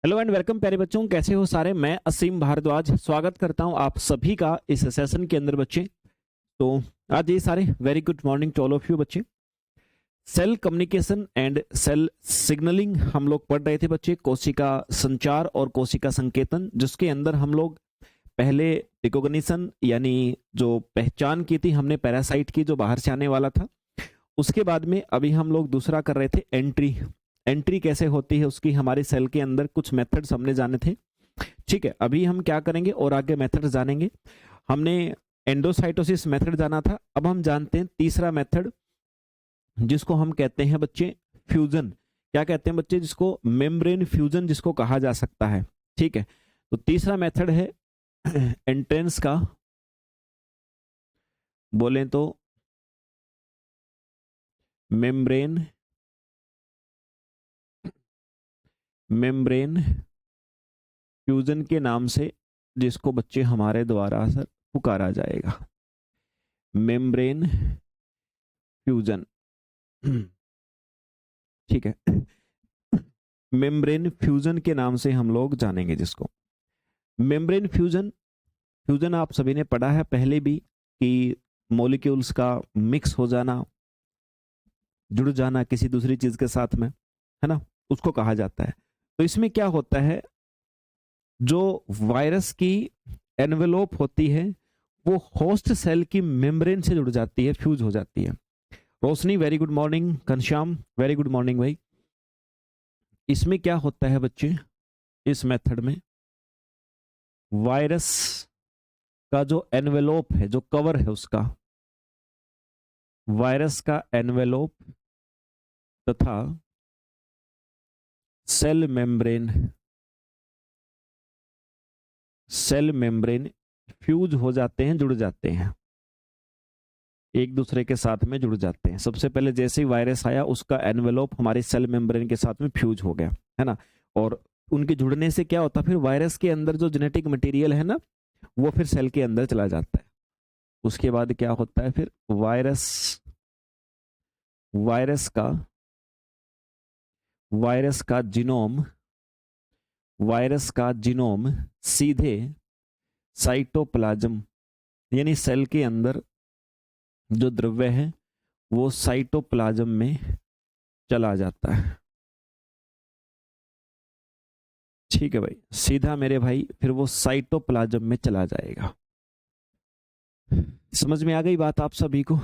Hello and welcome प्यारे बच्चों, कैसे हो सारे। मैं असीम भारद्वाज स्वागत करता हूं आप सभी का इस सेशन के अंदर बच्चे। तो आज ये सारे very good morning to all of you बच्चे। Cell communication and cell signalling हम लोग पढ़ रहे थे बच्चे, कोशिका संचार और कोशिका संकेतन, जिसके अंदर हम लोग पहले रिकॉग्निशन यानी जो पहचान की थी हमने पैरासाइट की जो बाहर से आने वाला था। उसके बाद में अभी हम लोग दूसरा कर रहे थे एंट्री। एंट्री कैसे होती है उसकी हमारे सेल के अंदर कुछ मेथड्स हमने जाने थे। ठीक है, अभी हम क्या करेंगे और आगे मेथड्स जानेंगे। हमने एंडोसाइटोसिस मेथड जाना था, अब हम जानते हैं तीसरा मेथड जिसको हम कहते हैं बच्चे फ्यूजन। क्या कहते हैं बच्चे? जिसको मेम्ब्रेन फ्यूजन जिसको कहा जा सकता है। ठीक है, तो तीसरा मेथड है एंट्रेंस का, बोले तो मेम्ब्रेन फ्यूजन के नाम से, जिसको बच्चे हमारे द्वारा सर पुकारा जाएगा मेम्ब्रेन फ्यूजन। ठीक है, मेम्ब्रेन फ्यूजन के नाम से हम लोग जानेंगे जिसको मेम्ब्रेन फ्यूजन आप सभी ने पढ़ा है पहले भी कि मॉलिक्यूल्स का मिक्स हो जाना, जुड़ जाना किसी दूसरी चीज के साथ में, है ना, उसको कहा जाता है। तो इसमें क्या होता है, जो वायरस की एनवेलोप होती है वो होस्ट सेल की मेम्ब्रेन से जुड़ जाती है, फ्यूज हो जाती है। Roshni very good morning, Ghanshyam very good morning भाई। इसमें क्या होता है बच्चे, इस मेथड में वायरस का जो एनवेलोप है, जो कवर है उसका, वायरस का एनवेलोप तथा सेल मेम्ब्रेन फ्यूज हो जाते हैं, जुड़ जाते हैं, एक दूसरे के साथ में जुड़ जाते हैं। सबसे पहले जैसे ही वायरस आया उसका एनवेलोप हमारे सेल मेम्ब्रेन के साथ में फ्यूज हो गया, है ना, और उनके जुड़ने से क्या होता है, फिर वायरस के अंदर जो जेनेटिक मटेरियल है ना वो फिर सेल के अंदर चला जाता है। उसके बाद क्या होता है, फिर वायरस का जीनोम सीधे साइटोप्लाज्म यानी सेल के अंदर जो द्रव्य है वो साइटोप्लाज्म में चला जाता है। ठीक है भाई, सीधा मेरे भाई फिर वो साइटोप्लाज्म में चला जाएगा। समझ में आ गई बात आप सभी को?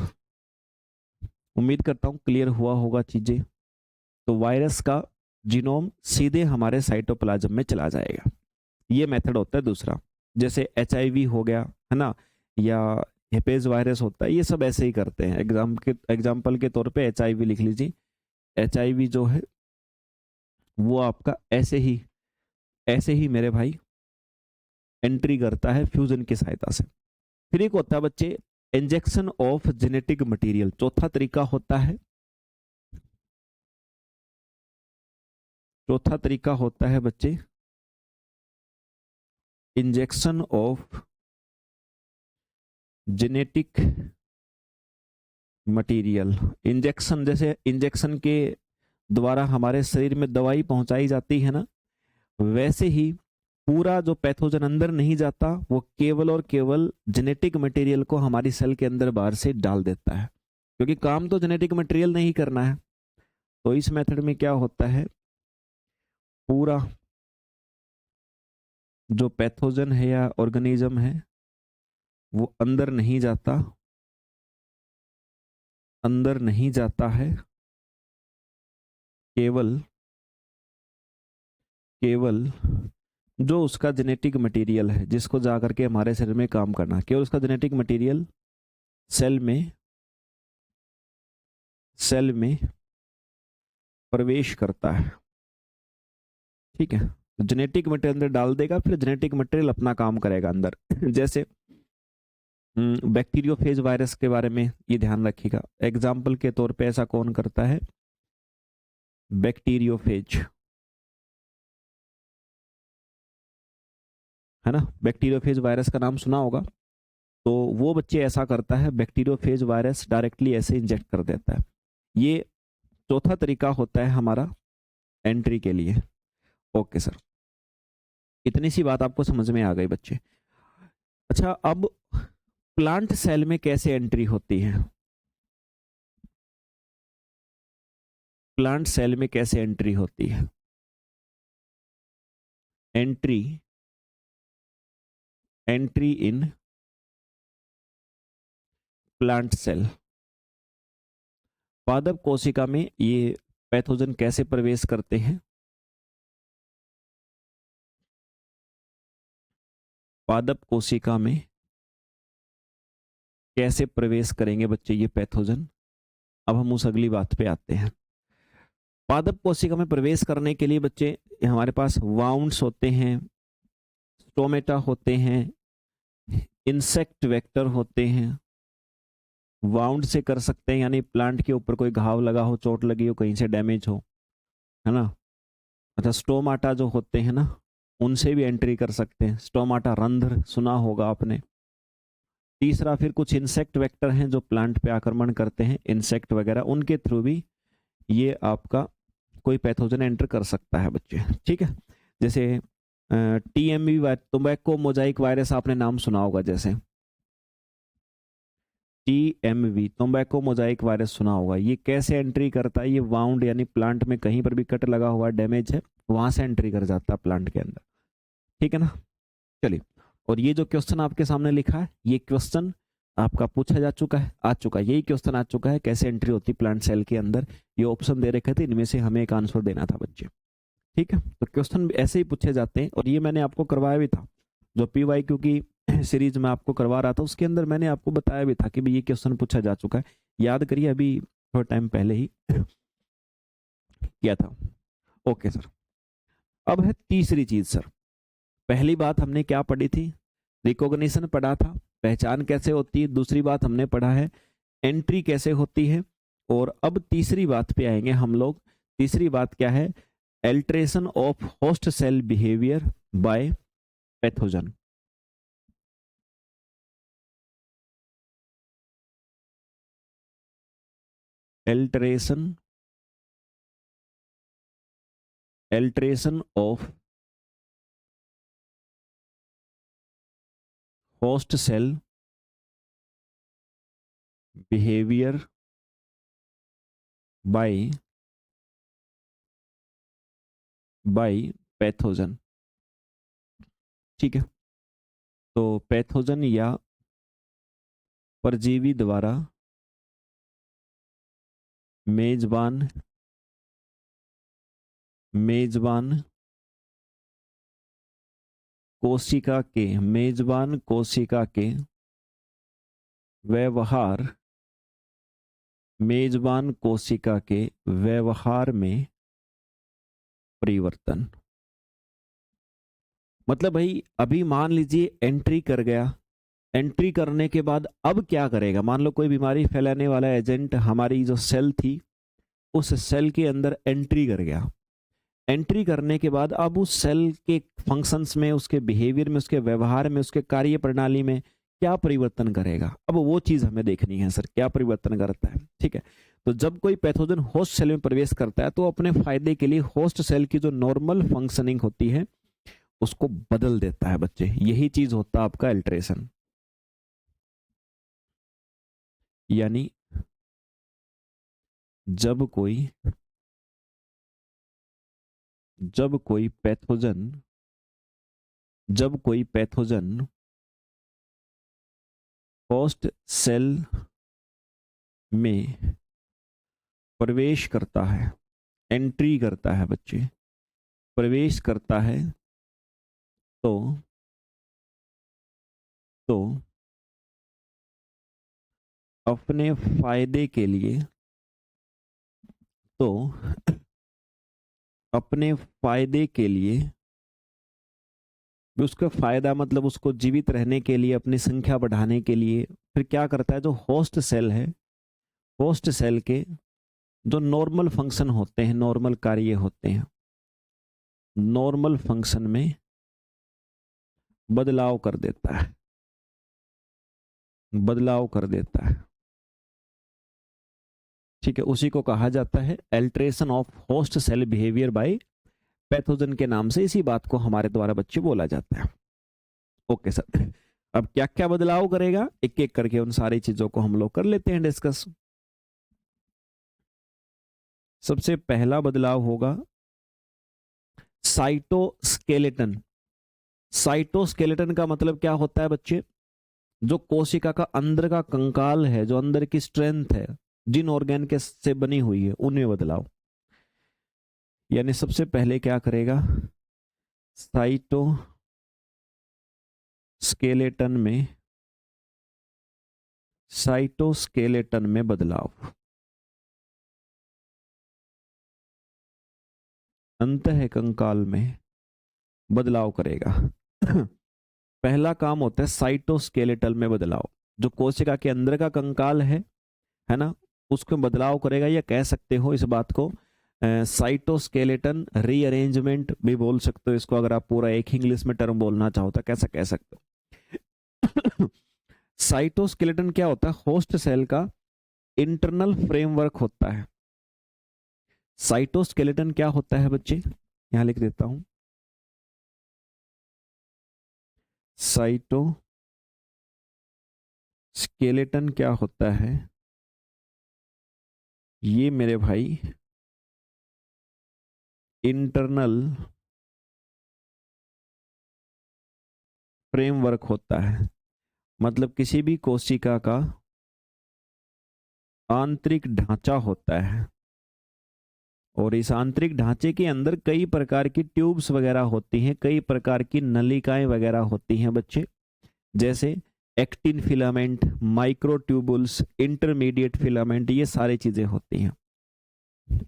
उम्मीद करता हूं क्लियर हुआ होगा चीजें। तो वायरस का जीनोम सीधे हमारे साइटोप्लाज्म में चला जाएगा, ये मेथड होता है दूसरा। जैसे HIV हो गया, है ना, या हेपेज वायरस होता है, ये सब ऐसे ही करते हैं। एग्जाम्पल के तौर पे HIV लिख लीजिए। HIV जो है वो आपका ऐसे ही मेरे भाई एंट्री करता है फ्यूजन की सहायता से। फिर एक होता है बच्चे इंजेक्शन ऑफ जेनेटिक मटेरियल, चौथा तरीका होता है बच्चे injection of genetic material. Injection, जैसे इंजेक्शन के द्वारा हमारे शरीर में दवाई पहुंचाई जाती है ना, वैसे ही पूरा जो पैथोजन अंदर नहीं जाता, वो केवल और केवल जेनेटिक मटेरियल को हमारी सेल के अंदर बाहर से डाल देता है, क्योंकि काम तो जेनेटिक मटेरियल नहीं करना है। तो इस मेथड में क्या होता है, पूरा जो पैथोजन है या ऑर्गेनिज्म है वो अंदर नहीं जाता है, केवल जो उसका जेनेटिक मटेरियल है जिसको जाकर के हमारे शरीर में काम करना, केवल उसका जेनेटिक मटेरियल सेल में प्रवेश करता है। ठीक है, तो जेनेटिक मटेरियल अंदर डाल देगा, फिर जेनेटिक मटेरियल अपना काम करेगा अंदर। जैसे बैक्टीरियोफेज वायरस के बारे में ये ध्यान रखिएगा। एग्जाम्पल के तौर पे ऐसा कौन करता है, बैक्टीरियोफेज, है ना, बैक्टीरियोफेज वायरस का नाम सुना होगा। तो वो बच्चे ऐसा करता है, बैक्टीरियोफेज वायरस डायरेक्टली ऐसे इंजेक्ट कर देता है। ये चौथा तरीका होता है हमारा एंट्री के लिए। ओके सर, इतनी सी बात आपको समझ में आ गई बच्चे। अच्छा, अब प्लांट सेल में कैसे एंट्री होती है? प्लांट सेल में कैसे एंट्री होती है? Entry in plant cell. पादप कोशिका में ये पैथोजन कैसे प्रवेश करते हैं? पादप कोशिका में कैसे प्रवेश करेंगे बच्चे ये पैथोजन? अब हम उस अगली बात पे आते हैं। पादप कोशिका में प्रवेश करने के लिए बच्चे हमारे पास वाउंड्स होते हैं, स्टोमेटा होते हैं, इंसेक्ट वेक्टर होते हैं। वाउंड से कर सकते हैं, यानी प्लांट के ऊपर कोई घाव लगा हो, चोट लगी हो, कहीं से डैमेज हो, है ना। अच्छा, स्टोमाटा जो होते हैं ना, उनसे भी एंट्री कर सकते हैं। स्टोमाटा रंध्र सुना होगा आपने। तीसरा फिर कुछ इंसेक्ट वेक्टर हैं जो प्लांट पे आक्रमण करते हैं, इंसेक्ट वगैरह, उनके थ्रू भी ये आपका कोई पैथोजन एंटर कर सकता है बच्चे। ठीक है, जैसे TMV टोबैको मोजाइक वायरस आपने नाम सुना होगा। जैसे TMV टोबैको मोजाइक वायरस सुना होगा। ये कैसे एंट्री करता है? ये वाउंड यानी प्लांट में कहीं पर भी कट लगा हुआ डैमेज है, वहां से एंट्री कर जाता है प्लांट के अंदर। ठीक है ना। चलिए, और ये जो क्वेश्चन आपके सामने लिखा है, ये क्वेश्चन आपका पूछा जा चुका है, आ चुका है, यही क्वेश्चन आ चुका है, कैसे एंट्री होती है प्लांट सेल के अंदर। ये ऑप्शन दे रखे थे, इनमें से हमें एक आंसर देना था बच्चे। ठीक है, तो क्वेश्चन ऐसे ही पूछे जाते हैं, और ये मैंने आपको करवाया भी था, जो PYQ की सीरीज में आपको करवा रहा था, उसके अंदर मैंने आपको बताया भी था कि भाई ये क्वेश्चन पूछा जा चुका है। याद करिए, अभी थोड़ा टाइम पहले ही किया था। ओके सर, अब है तीसरी चीज सर। पहली बात हमने क्या पढ़ी थी? रिकॉग्निशन पढ़ा था, पहचान कैसे होती है। दूसरी बात हमने पढ़ा है एंट्री कैसे होती है। और अब तीसरी बात पे आएंगे हम लोग। तीसरी बात क्या है? Alteration of host cell behaviour by pathogen. Alteration of host cell behaviour by pathogen. ठीक है, तो पैथोजन या परजीवी द्वारा मेजबान कोशिका के व्यवहार में परिवर्तन। मतलब भाई, अभी मान लीजिए एंट्री कर गया, एंट्री करने के बाद अब क्या करेगा? मान लो कोई बीमारी फैलाने वाला एजेंट हमारी जो सेल थी, उस सेल के अंदर एंट्री कर गया। एंट्री करने के बाद अब उस सेल के फंक्शंस में, उसके बिहेवियर में, उसके व्यवहार में, उसके कार्य प्रणाली में क्या परिवर्तन करेगा? अब वो चीज हमें देखनी है सर, क्या परिवर्तन करता है। ठीक है, तो जब कोई पैथोजन होस्ट सेल में प्रवेश करता है, तो अपने फायदे के लिए होस्ट सेल की जो नॉर्मल फंक्शनिंग होती है उसको बदल देता है बच्चे। यही चीज होता है आपका अल्टरेशन। यानी जब कोई पैथोजन होस्ट सेल में प्रवेश करता है, एंट्री करता है बच्चे, प्रवेश करता है, तो अपने फायदे के लिए, उसका फायदा मतलब उसको जीवित रहने के लिए, अपनी संख्या बढ़ाने के लिए, फिर क्या करता है? जो होस्ट सेल है, होस्ट सेल के जो नॉर्मल फंक्शन होते हैं, नॉर्मल कार्य होते हैं, नॉर्मल फंक्शन में बदलाव कर देता है, ठीक है। उसी को कहा जाता है alteration of host cell behaviour by pathogen के नाम से इसी बात को हमारे द्वारा बच्चे बोला जाता है। ओके सर, अब क्या क्या बदलाव करेगा एक एक करके उन सारी चीजों को हम लोग कर लेते हैं डिस्कस। सबसे पहला बदलाव होगा साइटोस्केलेटन। साइटोस्केलेटन का मतलब क्या होता है बच्चे? जो कोशिका का अंदर का कंकाल है, जो अंदर की स्ट्रेंथ है, जिन ऑर्गेन के से बनी हुई है, उनमें बदलाव। यानी सबसे पहले क्या करेगा? साइटोस्केलेटन में बदलाव, अंतः कंकाल में बदलाव करेगा। पहला काम होता है साइटोस्केलेटल में बदलाव। जो कोशिका के अंदर का कंकाल है ना, उसको बदलाव करेगा, या कह सकते हो इस बात को साइटोस्केलेटन रीअरेंजमेंट भी बोल सकते हो इसको, अगर आप पूरा एक इंग्लिश में टर्म बोलना चाहो तो कैसा कह सकते हो। साइटोस्केलेटन क्या होता है? होस्ट सेल का इंटरनल फ्रेमवर्क होता है। साइटोस्केलेटन क्या होता है बच्चे? यहां लिख देता हूं, साइटोस्केलेटन क्या होता है? ये मेरे भाई इंटरनल फ्रेमवर्क होता है। मतलब किसी भी कोशिका का आंतरिक ढांचा होता है, और इस आंतरिक ढांचे के अंदर कई प्रकार की ट्यूब्स वगैरह होती हैं, कई प्रकार की नलिकाएं वगैरह होती हैं बच्चे, जैसे actin filament, microtubules, intermediate filament, ये सारी चीजें होती हैं।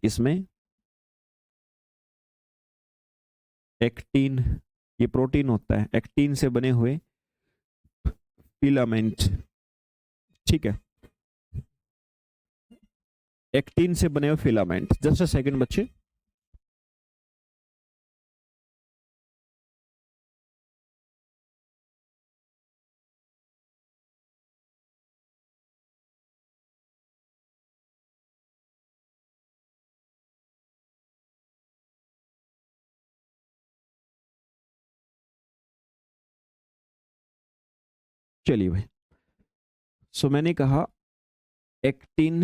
इसमें एक्टिन, ये प्रोटीन होता है, एक्टिन से बने हुए फिलामेंट, ठीक है, एक्टिन से बने हुए फिलामेंट। जस्ट अ सेकंड बच्चे, चलिए भाई। सो मैंने कहा एक्टिन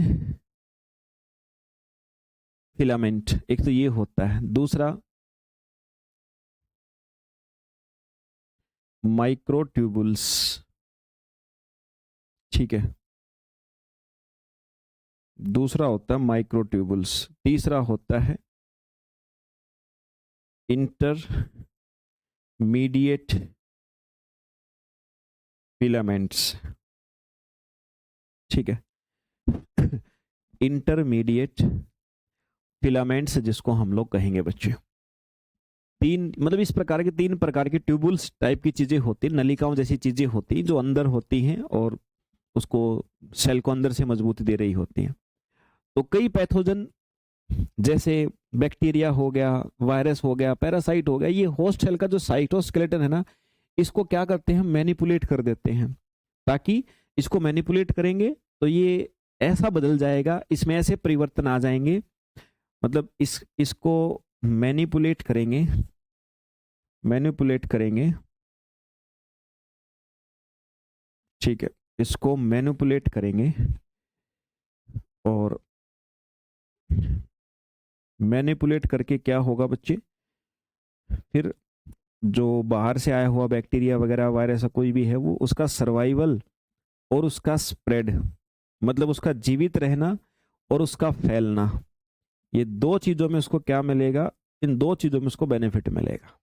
फिलामेंट, एक तो ये होता है, दूसरा माइक्रोट्यूबुल्स, ठीक है, दूसरा होता है माइक्रोट्यूबुल्स, तीसरा होता है इंटरमीडिएट फिलामेंट्स, ठीक है, इंटरमीडिएट फिलामेंट्स जिसको हम लोग कहेंगे बच्चे। तीन, मतलब इस प्रकार के तीन प्रकार के ट्यूबुल्स टाइप की चीजें होती, नलिकाओं जैसी चीजें होती जो अंदर होती हैं और उसको सेल को अंदर से मजबूती दे रही होती हैं। तो कई पैथोजन जैसे बैक्टीरिया हो गया, वायरस हो गया, पैरासाइट हो गया, ये होस्ट सेल का जो साइटोस्केलेटन है ना, इसको क्या करते हैं? मैनिपुलेट कर देते हैं, ताकि इसको मैनिपुलेट करेंगे तो ये ऐसा बदल जाएगा, इसमें ऐसे परिवर्तन आ जाएंगे, मतलब इसको मैनिपुलेट करेंगे, ठीक है, इसको मैनिपुलेट करेंगे, और मैनिपुलेट करके क्या होगा बच्चे? फिर जो बाहर से आया हुआ बैक्टीरिया वगैरह, वायरस कोई भी है, वो उसका सर्वाइवल और उसका स्प्रेड, मतलब उसका जीवित रहना और उसका फैलना, ये दो चीजों में उसको क्या मिलेगा? इन दो चीजों में उसको बेनिफिट मिलेगा,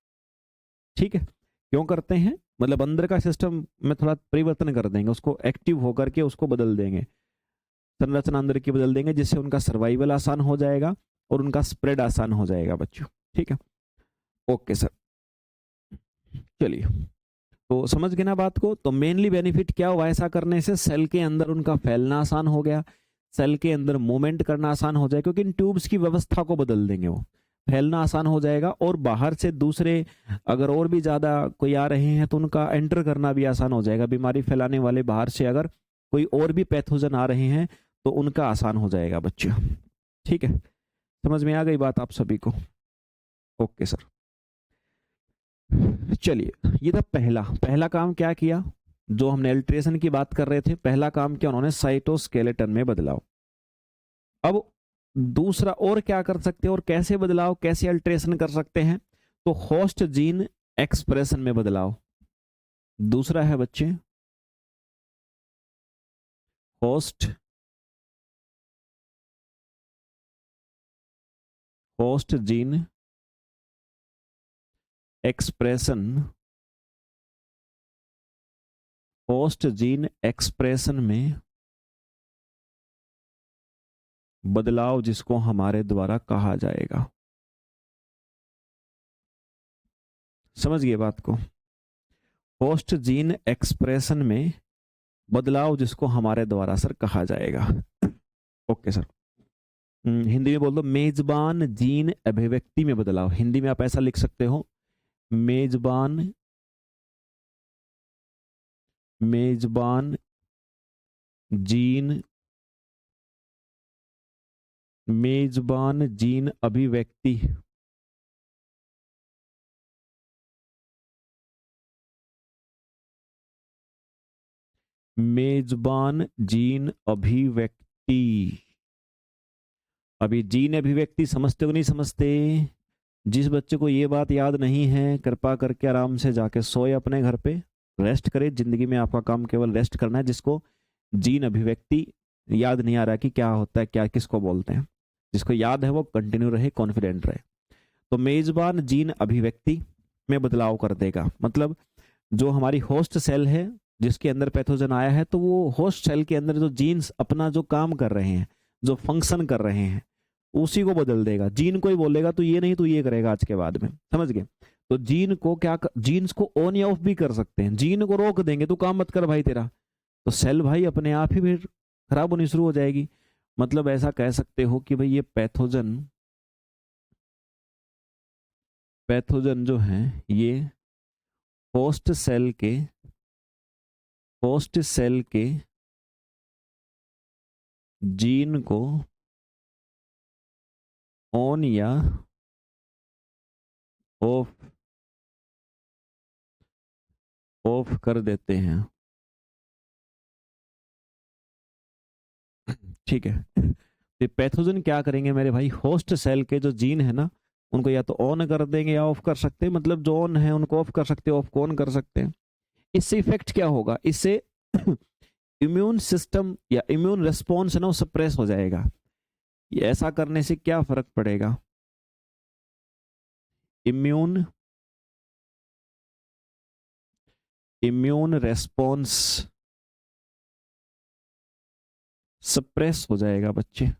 ठीक है। क्यों करते हैं? मतलब अंदर का सिस्टम में थोड़ा परिवर्तन कर देंगे, उसको एक्टिव होकर के उसको बदल देंगे, संरचना अंदर की बदल देंगे, जिससे उनका सर्वाइवल आसान हो जाएगा और उनका स्प्रेड आसान हो जाएगा बच्चों, ठीक है। ओके सर, चलिए, तो समझ गए ना बात को? तो मेनली बेनिफिट क्या हुआ ऐसा करने से? सेल के अंदर उनका फैलना आसान हो गया, सेल के अंदर मूवमेंट करना आसान हो जाए, क्योंकि इन ट्यूब्स की व्यवस्था को बदल देंगे, वो फैलना आसान हो जाएगा, और बाहर से दूसरे अगर और भी ज्यादा कोई आ रहे हैं तो उनका एंटर करना भी आसान हो जाएगा। बीमारी फैलाने वाले बाहर से अगर कोई और भी पैथोजन आ रहे हैं तो उनका आसान हो जाएगा बच्चों, ठीक है। समझ में आ गई बात आप सभी को? ओके सर, चलिए ये था पहला काम क्या किया, जो हमने अल्ट्रेशन की बात कर रहे थे, पहला काम किया उन्होंने साइटोस्केलेटन में बदलाव। अब दूसरा और क्या कर सकते हैं और कैसे बदलाव, कैसे अल्ट्रेशन कर सकते हैं, तो होस्ट जीन एक्सप्रेशन में बदलाव। दूसरा है बच्चे host gene expression, host gene expression में बदलाव, जिसको हमारे द्वारा कहा जाएगा। समझ गए बात को? होस्ट जीन एक्सप्रेशन में बदलाव जिसको हमारे द्वारा सर कहा जाएगा। ओके सर, हिंदी में बोल दो मेजबान जीन अभिव्यक्ति में बदलाव। हिंदी में आप ऐसा लिख सकते हो, मेजबान जीन अभिव्यक्ति अभी जीन अभिव्यक्ति समझते हो नहीं समझते? जिस बच्चे को ये बात याद नहीं है, कृपा करके आराम से जाके सोए अपने घर पे, रेस्ट करे। जिंदगी में आपका काम केवल रेस्ट करना है। जिसको जीन अभिव्यक्ति याद नहीं आ रहा कि क्या होता है, क्या किसको बोलते हैं, जिसको याद है वो कंटिन्यू रहे, कॉन्फिडेंट रहे। तो मेजबान जीन अभिव्यक्ति में बदलाव कर देगा, मतलब जो हमारी होस्ट सेल है जिसके अंदर पैथोजन आया है, तो वो होस्ट सेल के अंदर जो जीन्स अपना जो काम कर रहे हैं, जो फंक्शन कर रहे हैं, उसी को बदल देगा। जीन को ही बोलेगा तो ये नहीं तो ये करेगा आज के बाद में, समझ गए? तो जीन को जीन्स को ऑन या ऑफ भी कर सकते हैं। जीन को रोक देंगे तो काम मत कर भाई तेरा, तो सेल भाई अपने आप ही फिर खराब होनी शुरू हो जाएगी। मतलब ऐसा कह सकते हो कि भाई ये पैथोजन जो है ये होस्ट सेल के जीन को ऑन या ऑफ कर देते हैं। ठीक है, तो पैथोजन क्या करेंगे मेरे भाई, होस्ट सेल के जो जीन है ना, उनको या तो ऑन कर देंगे या ऑफ कर सकते हैं। मतलब जो ऑन है उनको ऑफ कर सकते हैं, ऑफ को ऑन कर सकते हैं। इससे इफेक्ट क्या होगा, इससे इम्यून सिस्टम या इम्यून रिस्पॉन्स है ना वो सप्रेस हो जाएगा। ये ऐसा करने से क्या फर्क पड़ेगा, इम्यून रेस्पॉन्स सप्रेस हो जाएगा बच्चे।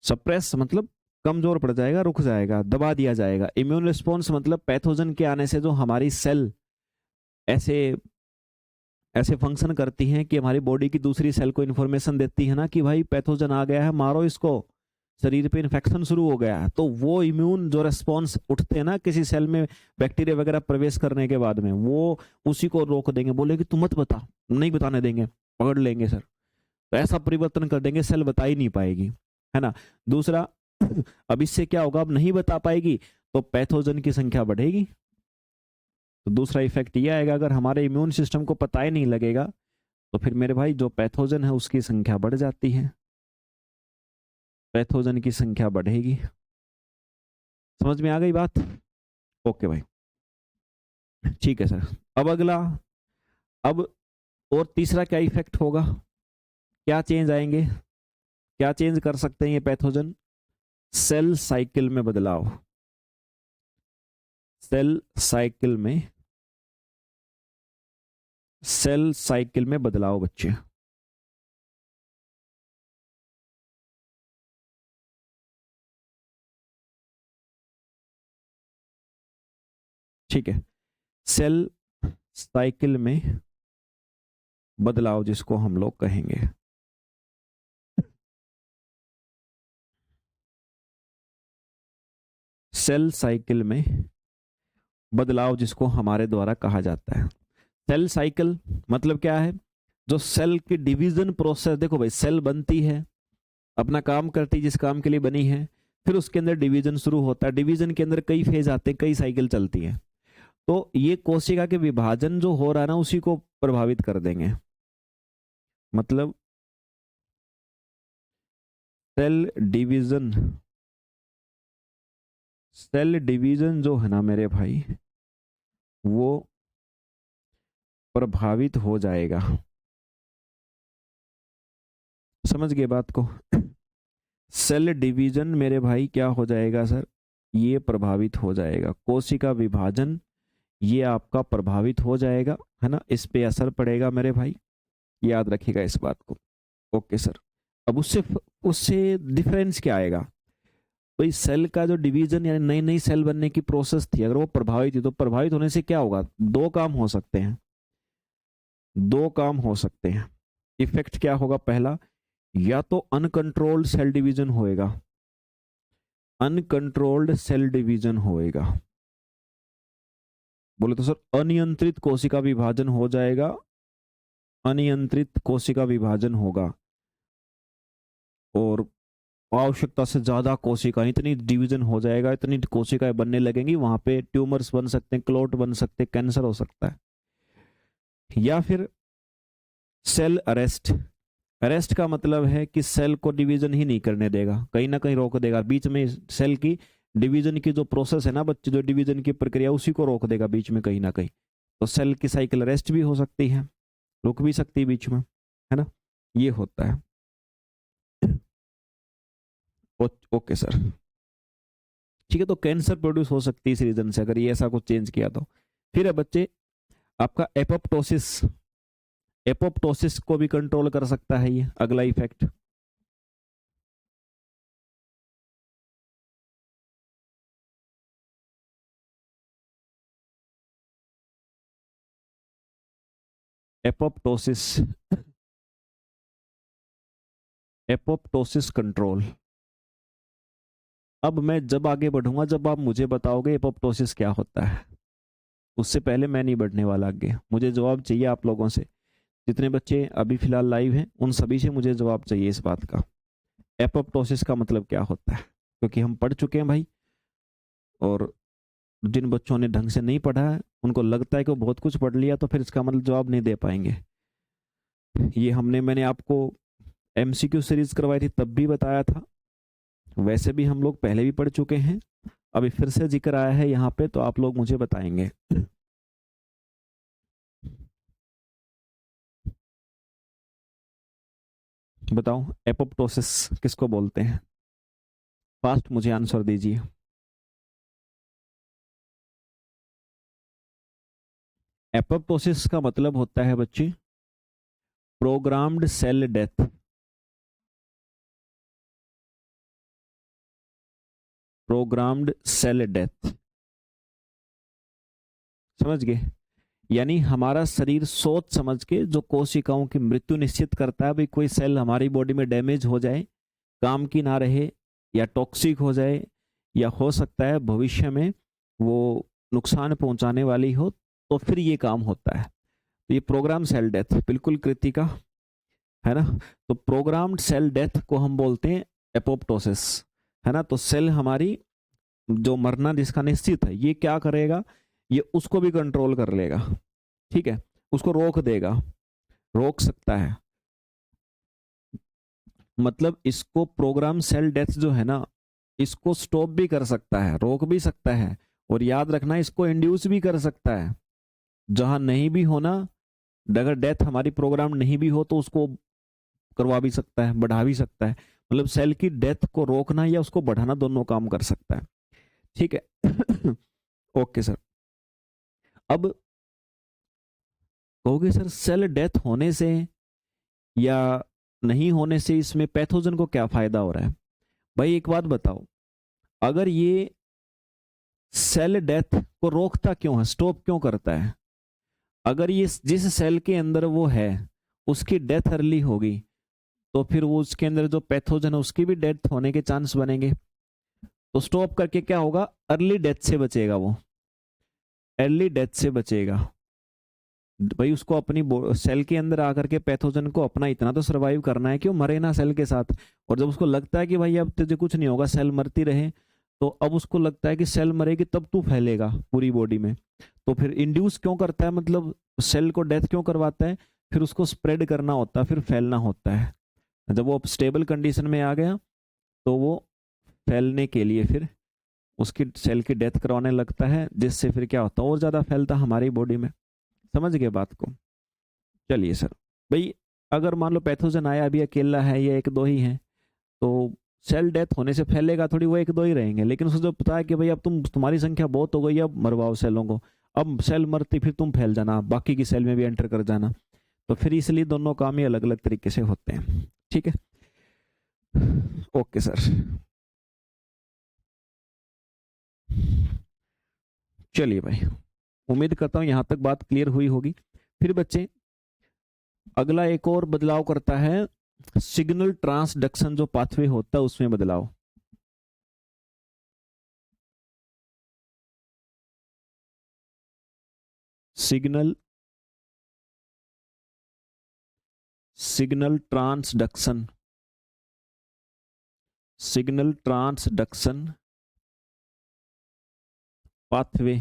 सप्रेस मतलब कमजोर पड़ जाएगा, रुक जाएगा, दबा दिया जाएगा। इम्यून रिस्पॉन्स मतलब पैथोजन के आने से जो हमारी सेल ऐसे फंक्शन करती हैं कि हमारी बॉडी की दूसरी सेल को इंफॉर्मेशन देती है ना कि भाई पैथोजन आ गया है, मारो इसको, शरीर पे इन्फेक्शन शुरू हो गया है। तो वो इम्यून जो रेस्पॉन्स उठते हैं ना किसी सेल में बैक्टीरिया वगैरह प्रवेश करने के बाद में, वो उसी को रोक देंगे, बोले कि तू मत बता, नहीं बताने देंगे, पकड़ लेंगे सर। तो ऐसा परिवर्तन कर देंगे, सेल बता ही नहीं पाएगी, है ना। दूसरा, अब इससे क्या होगा, अब नहीं बता पाएगी तो पैथोजन की संख्या बढ़ेगी। तो दूसरा इफेक्ट ये आएगा, अगर हमारे इम्यून सिस्टम को पता ही नहीं लगेगा तो फिर मेरे भाई जो पैथोजन है उसकी संख्या बढ़ जाती है, पैथोजन की संख्या बढ़ेगी। समझ में आ गई बात? ओके भाई, ठीक है सर। अब अगला, अब और तीसरा क्या इफेक्ट होगा, क्या चेंज आएंगे, क्या चेंज कर सकते हैं ये पैथोजन, सेल साइकिल में बदलाव। सेल साइकिल में बदलाव बच्चे। ठीक है, सेल साइकिल में बदलाव जिसको हम लोग कहेंगे। सेल साइकिल में बदलाव जिसको हमारे द्वारा कहा जाता है। सेल साइकिल मतलब क्या है, जो सेल की डिवीजन प्रोसेस। देखो भाई, सेल बनती है, अपना काम करती है जिस काम के लिए बनी है, फिर उसके अंदर डिवीजन शुरू होता है, डिवीजन के अंदर कई फेज आते हैं, कई साइकिल चलती है। तो ये कोशिका के विभाजन जो हो रहा है ना उसी को प्रभावित कर देंगे। मतलब सेल डिवीजन जो है ना मेरे भाई वो प्रभावित हो जाएगा। समझ गए बात को? सेल डिवीजन मेरे भाई क्या हो जाएगा सर, ये प्रभावित हो जाएगा। कोशिका विभाजन ये आपका प्रभावित हो जाएगा, है ना, इस पे असर पड़ेगा मेरे भाई, याद रखिएगा इस बात को। Okay sir. अब उससे उससे डिफरेंस क्या आएगा भाई, सेल का जो डिवीजन यानी नई नई सेल बनने की प्रोसेस थी, अगर वो प्रभावित थी तो प्रभावित होने से क्या होगा, दो काम हो सकते हैं, दो काम हो सकते हैं। इफेक्ट क्या होगा, पहला या तो अनकंट्रोल्ड सेल डिवीजन होएगा, अनकंट्रोल्ड सेल डिवीजन होएगा। बोले तो सर अनियंत्रित कोशिका विभाजन हो जाएगा, अनियंत्रित कोशिका विभाजन होगा और आवश्यकता से ज्यादा कोशिका, इतनी डिवीजन हो जाएगा, इतनी कोशिकाएं बनने लगेंगी, वहां पे ट्यूमर्स बन सकते हैं, क्लोट बन सकते हैं, कैंसर हो सकता है। या फिर सेल अरेस्ट, अरेस्ट का मतलब है कि सेल को डिवीजन ही नहीं करने देगा, कहीं ना कहीं रोक देगा, बीच में सेल की डिवीजन की जो प्रोसेस है ना बच्चे, जो डिवीजन की प्रक्रिया उसी को रोक देगा बीच में कहीं ना कहीं। तो सेल की साइकिल अरेस्ट भी हो सकती है, रुक भी सकती है बीच में, है ना, ये होता है। ओके सर, ठीक है। तो कैंसर प्रोड्यूस हो सकती है इस रीजन से, अगर ये ऐसा कुछ चेंज किया तो। फिर है बच्चे आपका एपोप्टोसिस, एपोप्टोसिस को भी कंट्रोल कर सकता है ये अगला इफेक्ट। Apoptosis, apoptosis control. अब मैं जब आगे बढ़ूंगा जब आप मुझे बताओगे एपोप्टोसिस क्या होता है, उससे पहले मैं नहीं बढ़ने वाला आगे, मुझे जवाब चाहिए आप लोगों से, जितने बच्चे अभी फिलहाल लाइव हैं उन सभी से मुझे जवाब चाहिए इस बात का, एपोप्टोसिस का मतलब क्या होता है, क्योंकि हम पढ़ चुके हैं भाई, और जिन बच्चों ने ढंग से नहीं पढ़ा है उनको लगता है कि वो बहुत कुछ पढ़ लिया तो फिर इसका मतलब जवाब नहीं दे पाएंगे। ये मैंने आपको एमसीक्यू सीरीज करवाई थी तब भी बताया था, वैसे भी हम लोग पहले भी पढ़ चुके हैं, अभी फिर से जिक्र आया है यहाँ पे तो आप लोग मुझे बताएंगे। बताओ एपोप्टोसिस किसको बोलते हैं, फास्ट मुझे आंसर दीजिए। एपोप्टोसिस का मतलब होता है बच्चे programmed cell death, programmed cell death, समझ गए? यानी हमारा शरीर सोच समझ के जो कोशिकाओं की मृत्यु निश्चित करता है, भाई कोई सेल हमारी बॉडी में डैमेज हो जाए, काम की ना रहे, या टॉक्सिक हो जाए, या हो सकता है भविष्य में वो नुकसान पहुंचाने वाली हो, तो फिर ये काम होता है। तो ये प्रोग्राम सेल डेथ, बिल्कुल कृतिका, है ना। तो प्रोग्राम्ड सेल डेथ को हम बोलते हैं एपोप्टोसिस, है ना। तो सेल हमारी जो मरना जिसका निश्चित है ये क्या करेगा, ये उसको भी कंट्रोल कर लेगा, ठीक है, उसको रोक देगा, रोक सकता है, मतलब इसको प्रोग्राम सेल डेथ जो है ना इसको स्टॉप भी कर सकता है, रोक भी सकता है, और याद रखना इसको इंड्यूस भी कर सकता है, जहां नहीं भी होना, अगर डेथ हमारी प्रोग्राम नहीं भी हो तो उसको करवा भी सकता है, बढ़ा भी सकता है, मतलब सेल की डेथ को रोकना या उसको बढ़ाना दोनों काम कर सकता है, ठीक है। Okay sir. अब कहोगे सर सेल डेथ होने से या नहीं होने से इसमें पैथोजन को क्या फायदा हो रहा है? भाई एक बात बताओ, अगर ये सेल डेथ को रोकता क्यों है, स्टॉप क्यों करता है? अगर ये जिस सेल के अंदर वो है उसकी डेथ अर्ली होगी तो फिर वो उसके अंदर जो पैथोजन है उसकी भी डेथ होने के चांस बनेंगे, तो स्टॉप करके क्या होगा, अर्ली डेथ से बचेगा, वो अर्ली डेथ से बचेगा, भाई उसको अपनी सेल के अंदर आकर के पैथोजन को अपना इतना तो सरवाइव करना है कि वो मरे ना सेल के साथ। और जब उसको लगता है कि भाई अब तुझे कुछ नहीं होगा, सेल मरती रहे, तो अब उसको लगता है कि सेल मरेगी तब तू फैलेगा पूरी बॉडी में। तो फिर इंड्यूस क्यों करता है, मतलब सेल को डेथ क्यों करवाता है, फिर उसको स्प्रेड करना होता है, फिर फैलना होता है। जब वो स्टेबल कंडीशन में आ गया तो वो फैलने के लिए फिर उसकी सेल की डेथ करवाने लगता है, जिससे फिर क्या होता है, और ज्यादा फैलता हमारी बॉडी में। समझ गए बात को? चलिए सर, भाई अगर मान लो पैथोजन आया, अभी अकेला है या एक दो ही है, तो सेल डेथ होने से फैलेगा थोड़ी, वो एक दो ही रहेंगे। लेकिन उसको जो पता है कि भाई अब तुम्हारी संख्या बहुत हो गई, अब मरवाओ सेलों को, अब सेल मरती फिर तुम फैल जाना, बाकी की सेल में भी एंटर कर जाना। तो फिर इसलिए दोनों काम ही अलग अलग तरीके से होते हैं। ठीक है, ओके सर। चलिए भाई, उम्मीद करता हूं यहां तक बात क्लियर हुई होगी। फिर बच्चे अगला एक और बदलाव करता है, सिग्नल ट्रांसडक्शन जो पाथवे होता है उसमें बदलाव। Signal transduction, signal transduction pathway,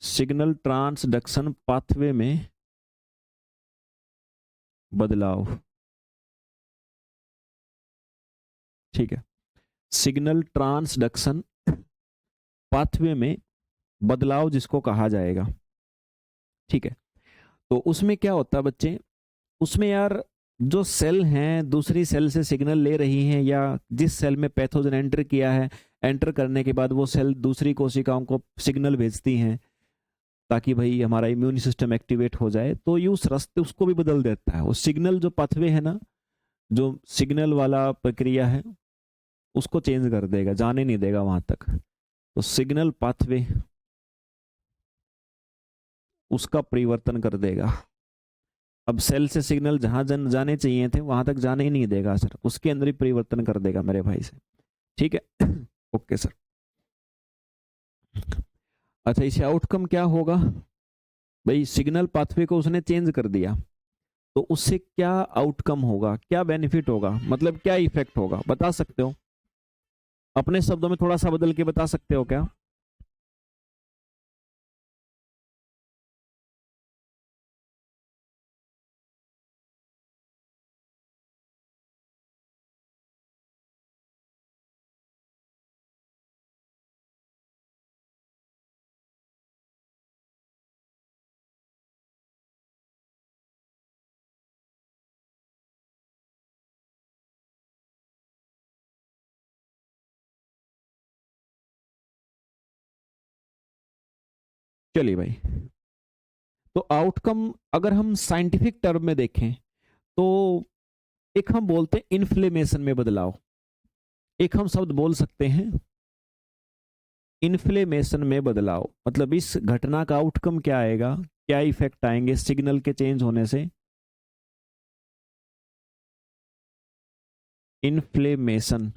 signal transduction pathway में बदलाव। ठीक है, सिग्नल ट्रांसडक्शन पाथवे में बदलाव जिसको कहा जाएगा। ठीक है, तो उसमें क्या होता है बच्चे, उसमें यार जो सेल हैं दूसरी सेल से सिग्नल ले रही हैं, या जिस सेल में पैथोजन एंटर किया है, एंटर करने के बाद वो सेल दूसरी कोशिकाओं को सिग्नल भेजती हैं ताकि भाई हमारा इम्यून सिस्टम एक्टिवेट हो जाए, तो ये उस रास्ते उसको भी बदल देता है। वो सिग्नल जो पाथवे है ना, जो सिग्नल वाला प्रक्रिया है, उसको चेंज कर देगा, जाने नहीं देगा वहां तक। तो सिग्नल पाथवे उसका परिवर्तन कर देगा। अब सेल से सिग्नल जहां जाने चाहिए थे वहां तक जाने ही नहीं देगा सर, उसके अंदर ही परिवर्तन कर देगा मेरे भाई से। ठीक है, ओके सर। अच्छा, इसे आउटकम क्या होगा भाई, सिग्नल पाथवे को उसने चेंज कर दिया, तो उससे क्या आउटकम होगा, क्या बेनिफिट होगा, मतलब क्या इफेक्ट होगा, बता सकते हो? अपने शब्दों में थोड़ा सा बदल के बता सकते हो क्या? चलिए भाई, तो आउटकम अगर हम साइंटिफिक टर्म में देखें तो एक हम बोलते हैं इन्फ्लेमेशन में बदलाव, एक हम शब्द बोल सकते हैं इन्फ्लेमेशन में बदलाव। मतलब इस घटना का आउटकम क्या आएगा, क्या इफेक्ट आएंगे सिग्नल के चेंज होने से। इन्फ्लेमेशन,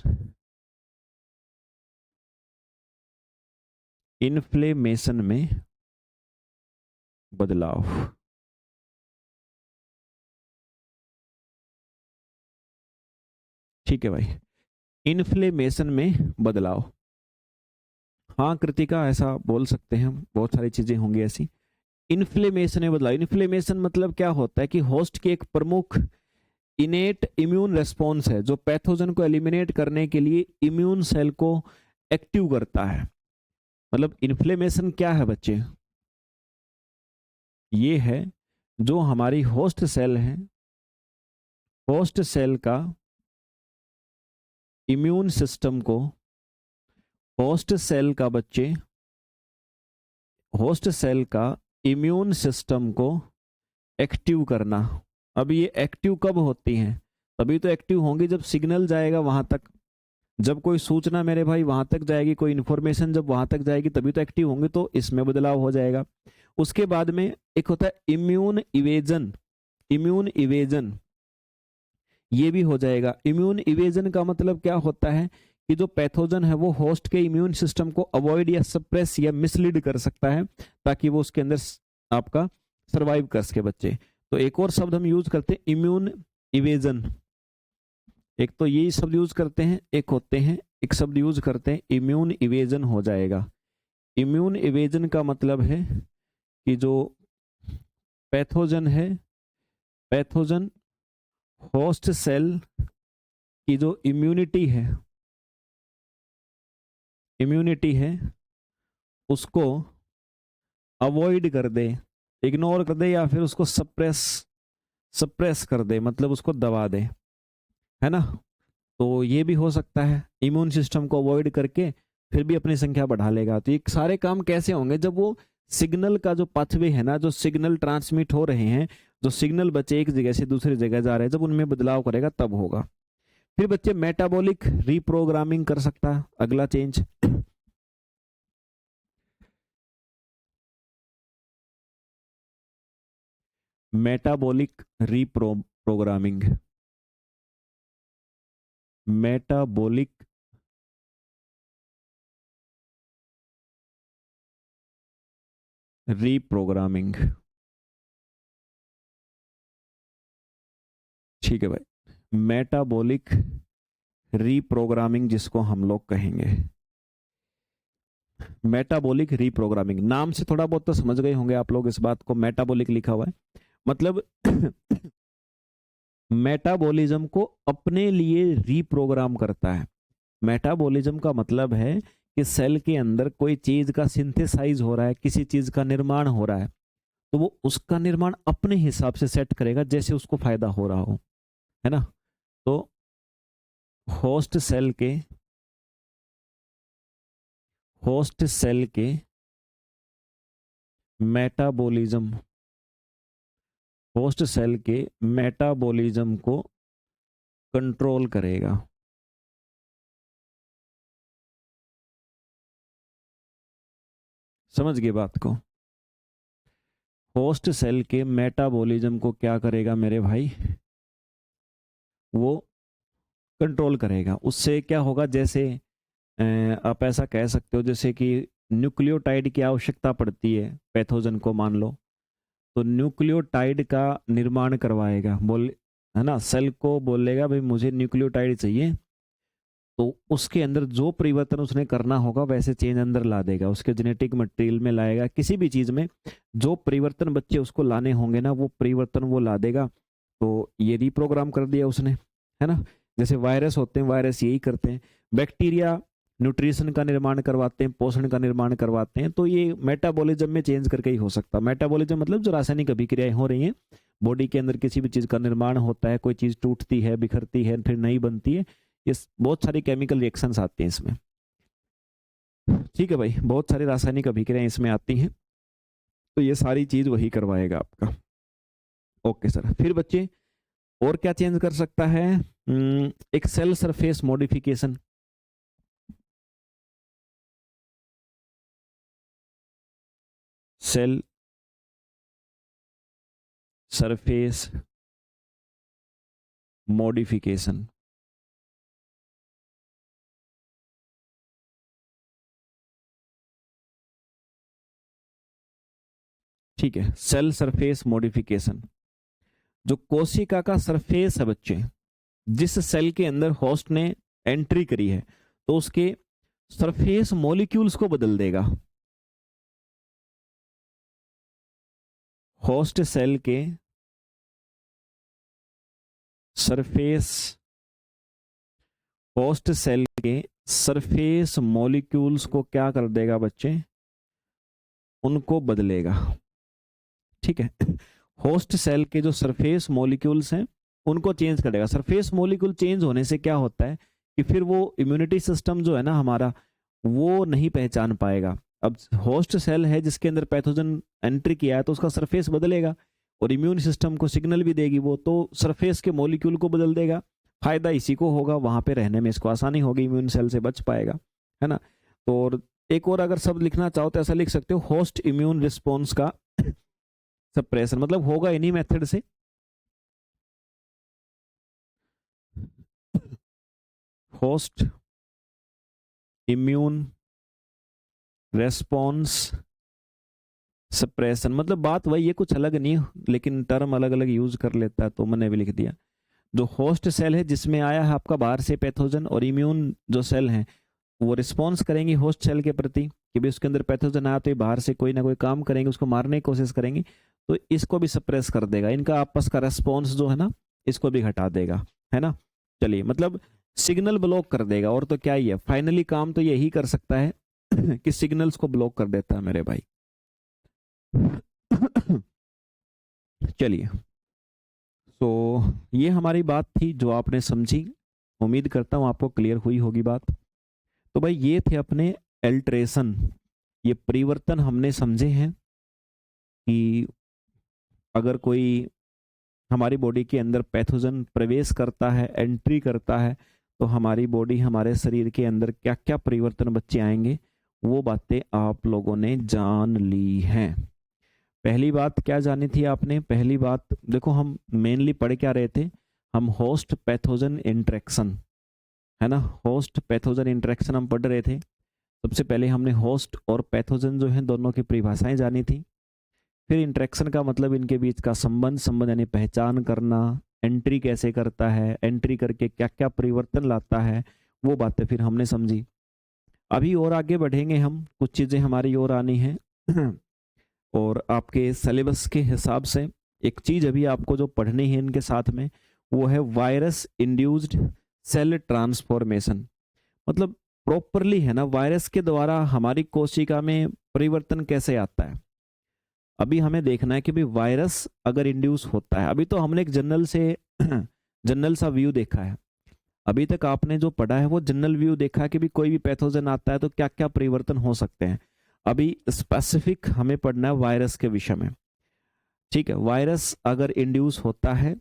इन्फ्लेमेशन में बदलाव। ठीक है भाई, इन्फ्लेमेशन में बदलाव। हाँ कृतिका, ऐसा बोल सकते हैं हम, बहुत सारी चीजें होंगी ऐसी। इन्फ्लेमेशन में बदलाव, इन्फ्लेमेशन मतलब क्या होता है कि होस्ट की एक प्रमुख इनेट इम्यून रेस्पॉन्स है जो पैथोजन को एलिमिनेट करने के लिए इम्यून सेल को एक्टिव करता है। मतलब इन्फ्लेमेशन क्या है बच्चे, ये है जो हमारी होस्ट सेल है, होस्ट सेल का इम्यून सिस्टम को, होस्ट सेल का बच्चे, होस्ट सेल का इम्यून सिस्टम को एक्टिव करना। अब ये एक्टिव कब होती हैं, तभी तो एक्टिव होंगी जब सिग्नल जाएगा वहां तक, जब कोई सूचना मेरे भाई वहां तक जाएगी, कोई इंफॉर्मेशन जब वहां तक जाएगी तभी तो एक्टिव होंगे, तो इसमें बदलाव हो जाएगा। उसके बाद में एक होता है इम्यून इवेजन, इम्यून इवेजन ये भी हो जाएगा। इम्यून इवेजन का मतलब क्या होता है कि जो पैथोजन है वो होस्ट के इम्यून सिस्टम को अवॉइड या सप्रेस या मिसलीड कर सकता है, ताकि वो उसके अंदर आपका सर्वाइव कर सके बच्चे। तो एक और शब्द हम यूज करते हैं इम्यून इवेजन। एक तो यही शब्द यूज करते हैं, एक शब्द यूज करते हैं इम्यून इवेजन हो जाएगा। इम्यून इवेजन का मतलब है कि जो पैथोजन है, पैथोजन होस्ट सेल की जो इम्यूनिटी है उसको अवॉइड कर दे, इग्नोर कर दे, या फिर उसको सप्रेस कर दे, मतलब उसको दबा दे, है ना। तो ये भी हो सकता है, इम्यून सिस्टम को अवॉइड करके फिर भी अपनी संख्या बढ़ा लेगा। तो ये सारे काम कैसे होंगे, जब वो सिग्नल का जो पाथवे है ना, जो सिग्नल ट्रांसमिट हो रहे हैं, जो सिग्नल बच्चे एक जगह से दूसरी जगह जा रहे हैं, जब उनमें बदलाव करेगा तब होगा। फिर बच्चे मेटाबॉलिक रीप्रोग्रामिंग कर सकता है, अगला change. Metabolic reprogramming, metabolic reprogramming, ठीक है भाई। मेटाबॉलिक रीप्रोग्रामिंग जिसको हम लोग कहेंगे, मेटाबॉलिक रीप्रोग्रामिंग नाम से थोड़ा बहुत तो समझ गए होंगे आप लोग इस बात को। मेटाबॉलिक लिखा हुआ है मतलब मेटाबॉलिज्म को अपने लिए रीप्रोग्राम करता है। मेटाबॉलिज्म का मतलब है कि सेल के अंदर कोई चीज का सिंथेसाइज हो रहा है, किसी चीज का निर्माण हो रहा है, तो वो उसका निर्माण अपने हिसाब से सेट करेगा जैसे उसको फायदा हो रहा हो, है ना। तो होस्ट सेल के मेटाबॉलिज्म, होस्ट सेल के मेटाबॉलिज्म को कंट्रोल करेगा। समझ गए बात को। होस्ट सेल के मेटाबॉलिज्म को क्या करेगा मेरे भाई, वो कंट्रोल करेगा। उससे क्या होगा, जैसे आप ऐसा कह सकते हो जैसे कि न्यूक्लियोटाइड की आवश्यकता पड़ती है पैथोजन को, मान लो, तो न्यूक्लियोटाइड का निर्माण करवाएगा, बोल, है ना। सेल को बोलेगा भाई मुझे न्यूक्लियोटाइड चाहिए, तो उसके अंदर जो परिवर्तन उसने करना होगा वैसे चेंज अंदर ला देगा, उसके जेनेटिक मटेरियल में लाएगा, किसी भी चीज में जो परिवर्तन बच्चे उसको लाने होंगे ना, वो परिवर्तन वो ला देगा। तो ये रिप्रोग्राम कर दिया उसने, है ना। जैसे वायरस होते हैं, वायरस यही करते हैं। बैक्टीरिया न्यूट्रिशन का निर्माण करवाते हैं, पोषण का निर्माण करवाते हैं। तो ये मेटाबॉलिज्म में चेंज करके ही हो सकता है। मेटाबॉलिज्म मतलब जो रासायनिक अभिक्रियाएं हो रही हैं बॉडी के अंदर, किसी भी चीज का निर्माण होता है, कोई चीज टूटती है, बिखरती है, फिर नई बनती है, ये बहुत सारी केमिकल रिएक्शंस आती हैं इसमें, ठीक है भाई। बहुत सारी रासायनिक अभिक्रियाएं इसमें आती हैं, तो ये सारी चीज वही करवाएगा आपका। Okay sir. फिर बच्चे और क्या चेंज कर सकता है, एक cell surface modification. Cell surface modification, ठीक है। सेल सरफेस मॉडिफिकेशन, जो कोशिका का सरफेस है बच्चे, जिस सेल के अंदर होस्ट ने एंट्री करी है, तो उसके सरफेस मॉलिक्यूल्स को बदल देगा। होस्ट सेल के सरफेस, होस्ट सेल के सरफेस मॉलिक्यूल्स को क्या कर देगा बच्चे, उनको बदलेगा, ठीक है। होस्ट सेल के जो सरफेस मॉलिक्यूल्स हैं उनको चेंज करेगा। सरफेस मॉलिक्यूल चेंज होने से क्या होता है कि फिर वो इम्यूनिटी सिस्टम जो है ना हमारा, वो नहीं पहचान पाएगा। अब होस्ट सेल है जिसके अंदर पैथोजन एंट्री किया है, तो उसका सरफेस बदलेगा और इम्यून सिस्टम को सिग्नल भी देगी वो, तो सरफेस के मॉलिक्यूल को बदल देगा। फायदा इसी को होगा, वहां पे रहने में इसको आसानी होगी, इम्यून सेल से बच पाएगा, है ना। तो और एक और अगर शब्द लिखना चाहो तो ऐसा लिख सकते हो, होस्ट इम्यून रिस्पॉन्स का सप्रेशन, मतलब होगा इन्हीं मेथड से। होस्ट इम्यून रेस्पॉन्स सप्रेशन, मतलब बात वही है, कुछ अलग नहीं, लेकिन टर्म अलग अलग यूज कर लेता है, तो मैंने भी लिख दिया। जो होस्ट सेल है जिसमें आया है आपका बाहर से पैथोजन, और इम्यून जो सेल हैं वो रिस्पॉन्स करेंगे होस्ट सेल के प्रति कि भाई उसके अंदर पैथोजन आया तो ये बाहर से कोई ना कोई काम करेंगे, उसको मारने की कोशिश करेंगे, तो इसको भी सप्रेस कर देगा, इनका आपस का रेस्पॉन्स जो है ना इसको भी घटा देगा, है ना। चलिए, मतलब सिग्नल ब्लॉक कर देगा, और तो क्या ही है, फाइनली काम तो यही कर सकता है कि सिग्नल्स को ब्लॉक कर देता है मेरे भाई। चलिए, तो ये हमारी बात थी जो आपने समझी, उम्मीद करता हूँ आपको क्लियर हुई होगी बात। तो भाई ये थे अपने एल्ट्रेशन, ये परिवर्तन हमने समझे हैं कि अगर कोई हमारी बॉडी के अंदर पैथोजन प्रवेश करता है, एंट्री करता है, तो हमारी बॉडी, हमारे शरीर के अंदर क्या क्या परिवर्तन बच्चे आएंगे, वो बातें आप लोगों ने जान ली हैं। पहली बात क्या जानी थी आपने? पहली बात देखो, हम मेनली पढ़ क्या रहे थे, हम होस्ट पैथोजन इंटरेक्शन, है ना, होस्ट पैथोजन इंटरेक्शन हम पढ़ रहे थे। सबसे पहले हमने होस्ट और पैथोजन जो है दोनों की परिभाषाएं जानी थी, फिर इंटरेक्शन का मतलब इनके बीच का संबंध यानी पहचान करना, एंट्री कैसे करता है, एंट्री करके क्या क्या परिवर्तन लाता है, वो बातें फिर हमने समझी। अभी और आगे बढ़ेंगे हम, कुछ चीज़ें हमारी और आनी है और आपके सिलेबस के हिसाब से एक चीज़ अभी आपको जो पढ़नी है इनके साथ में, वो है वायरस इंड्यूस्ड सेल ट्रांसफॉर्मेशन। मतलब प्रॉपरली है ना, वायरस के द्वारा हमारी कोशिका में परिवर्तन कैसे आता है, अभी हमें देखना है कि भाई वायरस अगर इंड्यूस होता है, अभी तो हमने एक जनरल से जनरल सा व्यू देखा है, अभी तक आपने जो पढ़ा है वो जनरल व्यू देखा है कि भी कोई भी पैथोजन आता है तो क्या क्या परिवर्तन हो सकते हैं। अभी स्पेसिफिक हमें पढ़ना है वायरस के विषय में, ठीक है। वायरस अगर इंड्यूस होता है,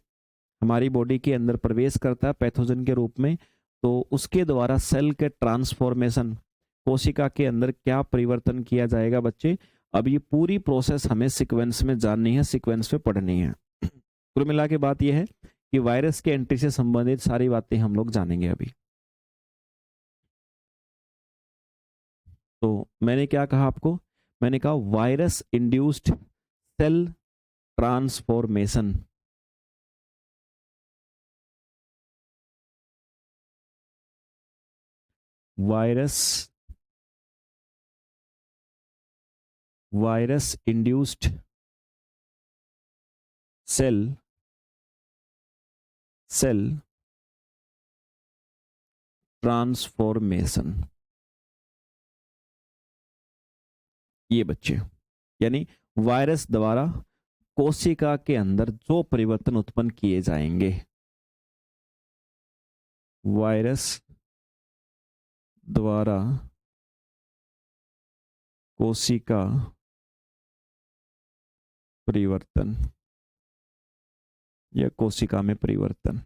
हमारी बॉडी के अंदर प्रवेश करता है पैथोजन के रूप में, तो उसके द्वारा सेल के ट्रांसफॉर्मेशन, कोशिका के अंदर क्या परिवर्तन किया जाएगा बच्चे, अब ये पूरी प्रोसेस हमें सीक्वेंस में जाननी है, सीक्वेंस में पढ़नी है। कुल मिला के बात यह है कि वायरस के एंट्री से संबंधित सारी बातें हम लोग जानेंगे अभी। तो मैंने क्या कहा आपको, मैंने कहा virus induced cell transformation, virus induced cell transformation, ये बच्चे, यानी वायरस द्वारा कोशिका के अंदर जो परिवर्तन उत्पन्न किए जाएंगे, वायरस द्वारा कोशिका परिवर्तन या कोशिका में परिवर्तन,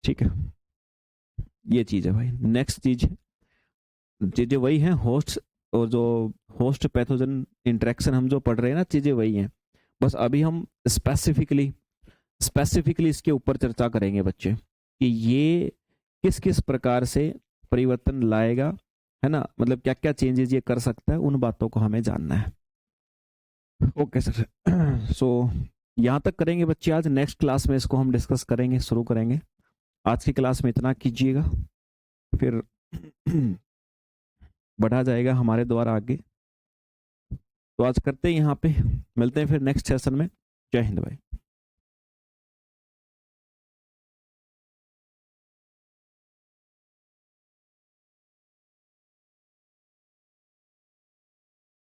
ठीक है, ये चीज है भाई। नेक्स्ट चीजें वही हैं, होस्ट और जो होस्ट पैथोजन इंटरेक्शन हम जो पढ़ रहे हैं ना, चीजें वही हैं, बस अभी हम स्पेसिफिकली इसके ऊपर चर्चा करेंगे बच्चे कि ये किस किस प्रकार से परिवर्तन लाएगा, है ना, मतलब क्या क्या चेंजेस ये कर सकता है, उन बातों को हमें जानना है। ओके सर, सो यहाँ तक करेंगे बच्चे आज, नेक्स्ट क्लास में इसको हम डिस्कस करेंगे, शुरू करेंगे। आज की क्लास में इतना कीजिएगा, फिर बढ़ा जाएगा हमारे द्वारा आगे। तो आज करते हैं यहाँ पे, मिलते हैं फिर नेक्स्ट सेशन में। जय हिंद भाई।